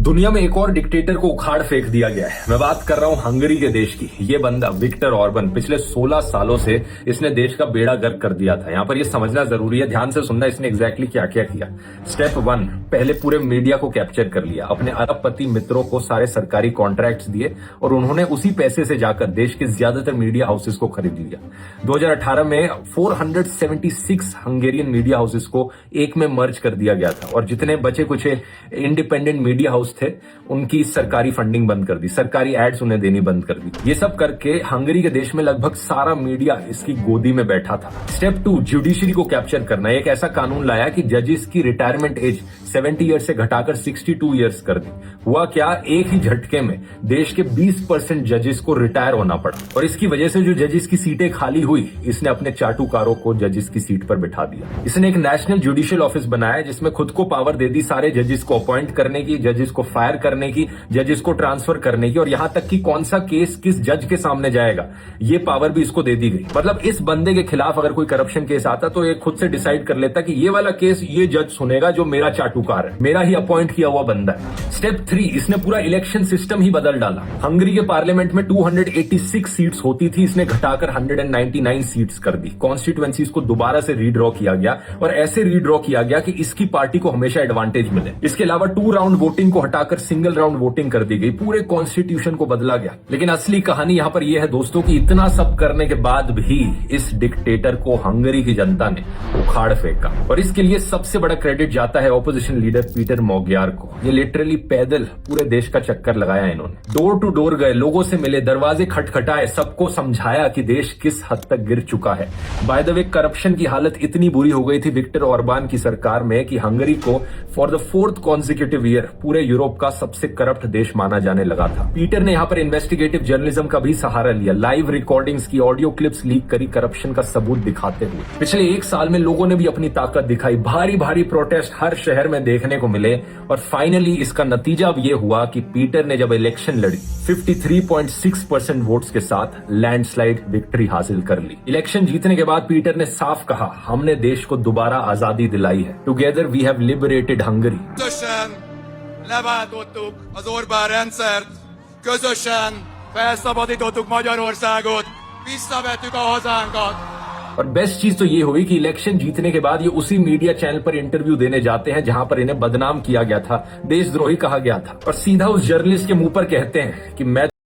दुनिया में एक और डिक्टेटर को उखाड़ फेंक दिया गया है। मैं बात कर रहा हूं हंगरी के देश की। ये बंदा विक्टर ऑर्बन पिछले 16 सालों से इसने देश का बेड़ा गर्क कर दिया था। यहाँ पर ये समझना जरूरी है, ध्यान से सुनना इसने एग्जैक्टली क्या क्या किया। स्टेप 1, पहले पूरे मीडिया को कैप्चर कर लिया। अपने अरबपति मित्रों को सारे सरकारी कॉन्ट्रैक्ट्स दिए और उन्होंने उसी पैसे से जाकर देश के ज्यादातर मीडिया हाउसेस को खरीद लिया। 2018 में 476 हंगेरियन मीडिया हाउसेस को एक में मर्ज कर दिया गया था और जितने बचे कुछ इंडिपेंडेंट मीडिया हाउस थे उनकी सरकारी फंडिंग बंद कर दी, सरकारी एड्स उन्हें देनी बंद कर दी। ये सब करके हंगरी के देश में लगभग सारा मीडिया इसकी गोदी में बैठा था। स्टेप 2, जुडिशरी को कैप्चर करना। एक ऐसा कानून लाया कि जजेस की रिटायरमेंट एज 70 ईयर्स से घटाकर 62 ईयर्स कर दी। हुआ क्या, एक ही झटके में देश के 20% जजेस को रिटायर होना पड़ा और इसकी वजह से जो जजेस की सीटें खाली हुई, इसने अपने चाटुकारों को जजेस की सीट पर बिठा दिया। इसने एक नेशनल जुडिशियल ऑफिस बनाया जिसमें खुद को पावर दे दी सारे जजेस को अपॉइंट करने की, जजेस को फायर करने की, जजेस को ट्रांसफर करने की और यहां तक कि कौन सा केस किस जज के सामने जाएगा ये पावर भी इसको दे दी गई। मतलब इस बंदे के खिलाफ अगर कोई करप्शन केस आता तो ये खुद से डिसाइड कर लेता कि ये वाला केस ये जज सुनेगा जो मेरा चाटुकार है, मेरा ही अपॉइंट किया हुआ बंदा है। स्टेप 3, इसने पूरा इलेक्शन सिस्टम ही बदल डाला। हंगरी के पार्लियामेंट में 286 सीट्स होती थी, इसने घटाकर 199 सीट्स कर दी। कॉन्स्टिट्यूएंसीज को दोबारा से रीड्रॉ किया गया और ऐसे रीड्रॉ किया गया कि इसकी पार्टी को हमेशा एडवांटेज मिले। इसके अलावा 2 राउंड वोटिंग को हटाकर सिंगल राउंड वोटिंग कर दी गई। पूरे कॉन्स्टिट्यूशन को बदला गया। लेकिन असली कहानी यहां पर यह है दोस्तों कि इतना सब करने के बाद भी इस डिक्टेटर को हंगरी की जनता ने उखाड़ फेंका और इसके लिए सबसे बड़ा क्रेडिट जाता है ऑपोजिशन लीडर पीटर मोग्यार को। ये लिटरली पैदल पूरे देश का चक्कर लगाया इन्होंने। डोर टू डोर गए, लोगों से मिले, दरवाजे खटखटाए, सबको समझाया कि देश किस हद तक गिर चुका है। बाय द वे, करप्शन की हालत इतनी बुरी हो गई थी विक्टर ऑर्बान की सरकार में कि हंगरी को for the 4th consecutive year पूरे यूरोप का सबसे करप्ट देश माना जाने लगा था। पीटर ने यहां पर इन्वेस्टिगेटिव जर्नलिज्म का भी सहारा लिया। लाइव रिकॉर्डिंग्स की ऑडियो क्लिप्स लीक करी करप्शन का सबूत दिखाते हुए। पिछले 1 साल में लोगों ने भी अपनी ताकत दिखाई। भारी भारी प्रोटेस्ट हर शहर में देखने को मिले और फाइनली इसका नतीजा अब यह हुआ कि पीटर ने जब इलेक्शन लड़ी 53.6% वोट्स के साथ लैंडस्लाइड विक्ट्री हासिल कर ली। इलेक्शन जीतने के बाद पीटर ने साफ कहा, हमने देश को दोबारा आजादी दिलाई है। Together we have liberated Hungary. Leváltottuk az Orbán rendszert, közösen felszabadítottuk Magyarországot, visszavettük a hazánkat. और बेस्ट चीज तो ये हुई कि इलेक्शन जीतने के बाद ये उसी मीडिया चैनल पर इंटरव्यू देने जाते हैं जहां पर इन्हें बदनाम किया गया था, देशद्रोही कहा गया था और सीधा उस जर्नलिस्ट के मुंह पर कहते हैं कि मैं